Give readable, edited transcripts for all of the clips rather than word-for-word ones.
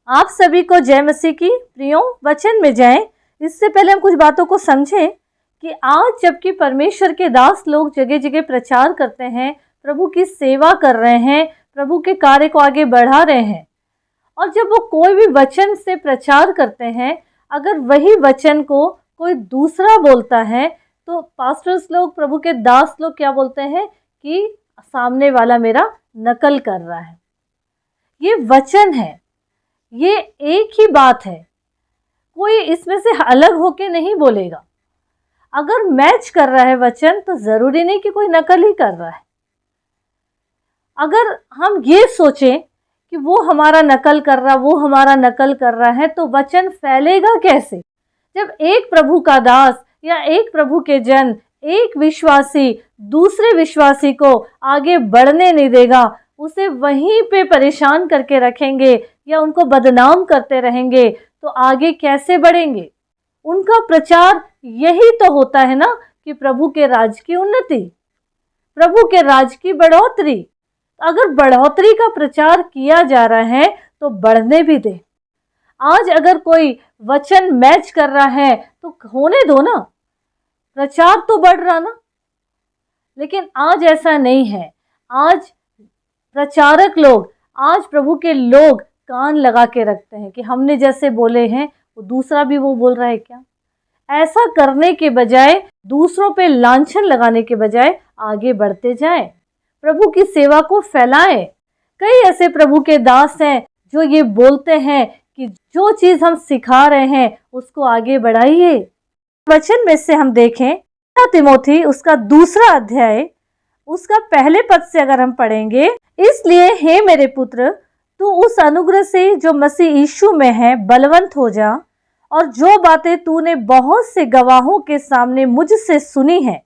आप सभी को जय मसीह की। प्रियो, वचन में जाएं। इससे पहले हम कुछ बातों को समझें कि आज जबकि परमेश्वर के दास लोग जगह जगह प्रचार करते हैं, प्रभु की सेवा कर रहे हैं, प्रभु के कार्य को आगे बढ़ा रहे हैं, और जब वो कोई भी वचन से प्रचार करते हैं, अगर वही वचन को कोई दूसरा बोलता है तो पास्टर्स लोग, प्रभु के दास लोग क्या बोलते हैं कि सामने वाला मेरा नकल कर रहा है। ये वचन है, ये एक ही बात है, कोई इसमें से अलग होके नहीं बोलेगा। अगर मैच कर रहा है वचन तो जरूरी नहीं कि कोई नकल ही कर रहा है। अगर हम ये सोचें कि वो हमारा नकल कर रहा, वो हमारा नकल कर रहा है, तो वचन फैलेगा कैसे? जब एक प्रभु का दास या एक प्रभु के जन, एक विश्वासी दूसरे विश्वासी को आगे बढ़ने नहीं देगा, उसे वहीं पे परेशान करके रखेंगे या उनको बदनाम करते रहेंगे, तो आगे कैसे बढ़ेंगे? उनका प्रचार यही तो होता है ना कि प्रभु के राज की उन्नति, प्रभु के राज की बढ़ोतरी। अगर बढ़ोतरी का प्रचार किया जा रहा है तो बढ़ने भी दे। आज अगर कोई वचन मैच कर रहा है तो होने दो ना, प्रचार तो बढ़ रहा ना। लेकिन आज ऐसा नहीं है। आज प्रचारक लोग, आज प्रभु के लोग कान लगा के रखते हैं कि हमने जैसे बोले हैं वो दूसरा भी वो बोल रहा है क्या। ऐसा करने के बजाय, दूसरों पे लांछन लगाने के बजाय आगे बढ़ते जाएं, प्रभु की सेवा को फैलाएं। कई ऐसे प्रभु के दास हैं जो ये बोलते हैं कि जो चीज हम सिखा रहे हैं उसको आगे बढ़ाइए। वचन में से हम देखें तिमोथी उसका 2 अध्याय, उसका पहले पद से अगर हम पढ़ेंगे, इसलिए हे मेरे पुत्र, तू उस अनुग्रह से जो मसीह यीशु में है बलवंत हो जा, और जो बातें तूने बहुत से गवाहों के सामने मुझसे सुनी हैं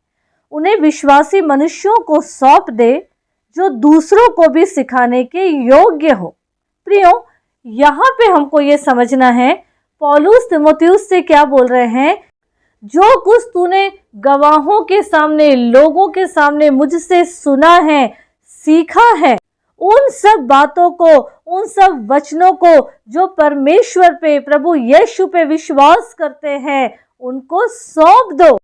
उन्हें विश्वासी मनुष्यों को सौंप दे, जो दूसरों को भी सिखाने के योग्य हो। प्रियो, यहाँ पे हमको ये समझना है पौलुस तिमोथियुस से क्या बोल रहे हैं। जो कुछ तूने गवाहों के सामने, लोगों के सामने मुझसे सुना है, सीखा है, उन सब बातों को, उन सब वचनों को जो परमेश्वर पे, प्रभु यीशु पे विश्वास करते हैं, उनको सौंप दो।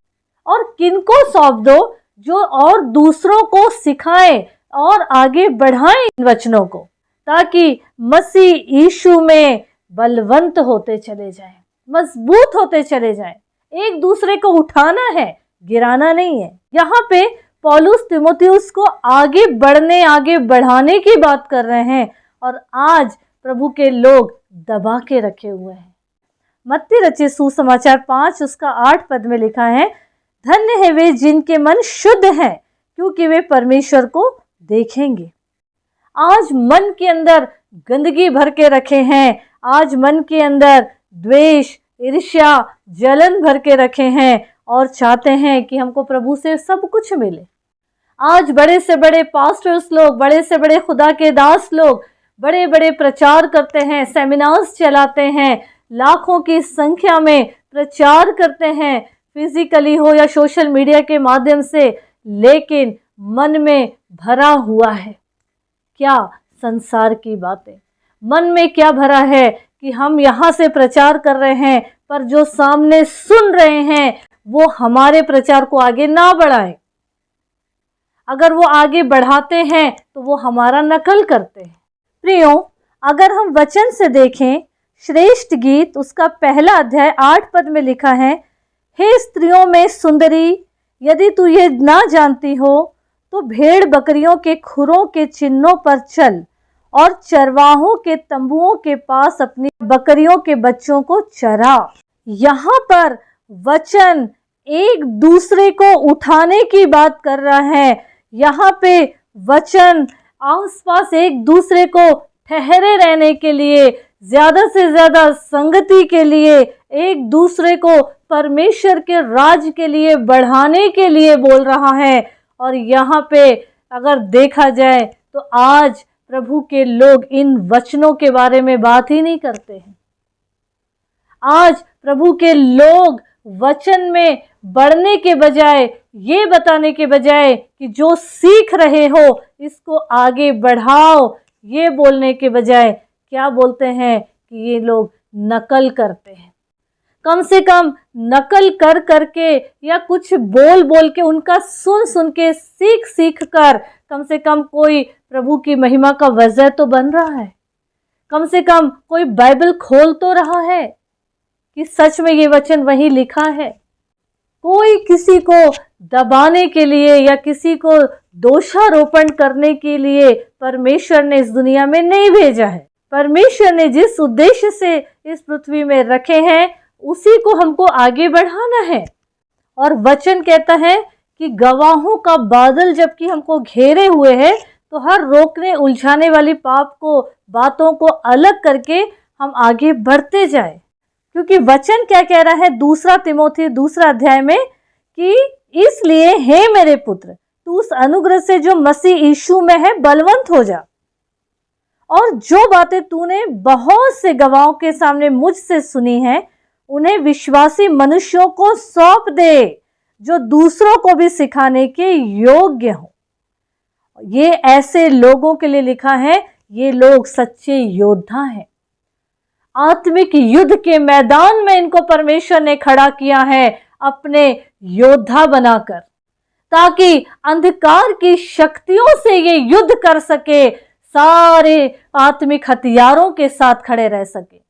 और किनको सौंप दो? जो और दूसरों को सिखाएं और आगे बढ़ाएं इन वचनों को, ताकि मसीह यीशु में बलवंत होते चले जाएं, मजबूत होते चले जाएं। एक दूसरे को उठाना है, गिराना नहीं है। यहाँ पे पौलुस तिमोथियुस को आगे बढ़ने, आगे बढ़ाने की बात कर रहे हैं, और आज प्रभु के लोग दबा के रखे हुए हैं। मत्ती रचित सुसमाचार 5 उसका 8 पद में लिखा है, धन्य है वे जिनके मन शुद्ध हैं, क्योंकि वे परमेश्वर को देखेंगे। आज मन के अंदर गंदगी भर के रखे हैं, आज मन के अंदर द्वेष, ईर्ष्या, जलन भर के रखे हैं, और चाहते हैं कि हमको प्रभु से सब कुछ मिले। आज बड़े से बड़े पास्टर्स लोग, बड़े से बड़े खुदा के दास लोग बड़े बड़े प्रचार करते हैं, सेमिनार्स चलाते हैं, लाखों की संख्या में प्रचार करते हैं, फिजिकली हो या सोशल मीडिया के माध्यम से, लेकिन मन में भरा हुआ है क्या? संसार की बातें। मन में क्या भरा है कि हम यहाँ से प्रचार कर रहे हैं, पर जो सामने सुन रहे हैं वो हमारे प्रचार को आगे ना बढ़ाए। अगर वो आगे बढ़ाते हैं तो वो हमारा नकल करते हैं। प्रियो, अगर हम वचन से देखें, श्रेष्ठ गीत उसका 1 अध्याय 8 पद में लिखा है, हे स्त्रियों में सुंदरी, यदि तू ये ना जानती हो तो भेड़ बकरियों के खुरों के चिन्हों पर चल और चरवाहों के तंबुओं के पास अपनी बकरियों के बच्चों को चरा। यहाँ पर वचन एक दूसरे को उठाने की बात कर रहा है। यहाँ पे वचन आसपास एक दूसरे को ठहरे रहने के लिए, ज्यादा से ज्यादा संगति के लिए, एक दूसरे को परमेश्वर के राज के लिए बढ़ाने के लिए बोल रहा है। और यहाँ पे अगर देखा जाए तो आज प्रभु के लोग इन वचनों के बारे में बात ही नहीं करते हैं। आज प्रभु के लोग वचन में बढ़ने के बजाय, ये बताने के बजाय कि जो सीख रहे हो इसको आगे बढ़ाओ, ये बोलने के बजाय क्या बोलते हैं कि ये लोग नकल करते हैं। कम से कम नकल कर करके या कुछ बोल बोल के, उनका सुन सुन के, सीख सीख कर कम से कम कोई प्रभु की महिमा का वजह तो बन रहा है। कम से कम कोई बाइबल खोल तो रहा है कि सच में ये वचन वही लिखा है। कोई किसी को दबाने के लिए या किसी को दोषारोपण करने के लिए परमेश्वर ने इस दुनिया में नहीं भेजा है। परमेश्वर ने जिस उद्देश्य से इस पृथ्वी में रखे हैं उसी को हमको आगे बढ़ाना है। और वचन कहता है कि गवाहों का बादल जबकि हमको घेरे हुए है, तो हर रोकने उलझाने वाली पाप को, बातों को अलग करके हम आगे बढ़ते जाए। क्योंकि वचन क्या कह रहा है 2 तिमोथी 2 अध्याय में कि इसलिए हे मेरे पुत्र, तू उस अनुग्रह से जो मसीह यीशु में है बलवंत हो जा, और जो बातें तूने बहुत से गवाहों के सामने मुझसे सुनी है उन्हें विश्वासी मनुष्यों को सौंप दे, जो दूसरों को भी सिखाने के योग्य हो। ये ऐसे लोगों के लिए लिखा है, ये लोग सच्चे योद्धा हैं। आत्मिक युद्ध के मैदान में इनको परमेश्वर ने खड़ा किया है अपने योद्धा बनाकर, ताकि अंधकार की शक्तियों से ये युद्ध कर सके, सारे आत्मिक हथियारों के साथ खड़े रह सके।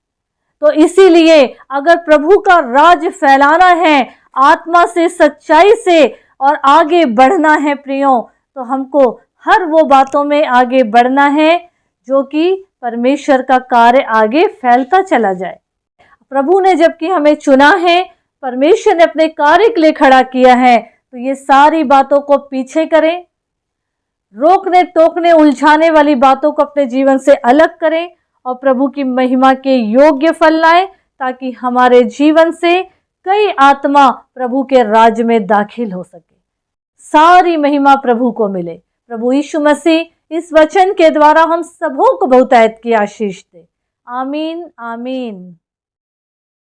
तो इसीलिए अगर प्रभु का राज फैलाना है, आत्मा से, सच्चाई से और आगे बढ़ना है प्रियो, तो हमको हर वो बातों में आगे बढ़ना है जो कि परमेश्वर का कार्य आगे फैलता चला जाए। प्रभु ने जबकि हमें चुना है, परमेश्वर ने अपने कार्य के लिए खड़ा किया है, तो ये सारी बातों को पीछे करें, रोकने टोकने उलझाने वाली बातों को अपने जीवन से अलग करें और प्रभु की महिमा के योग्य फल लाएं, ताकि हमारे जीवन से कई आत्मा प्रभु के राज्य में दाखिल हो सके। सारी महिमा प्रभु को मिले। प्रभु यीशु मसीह इस वचन के द्वारा हम सबों को बहुतायत की आशीष दे। आमीन आमीन।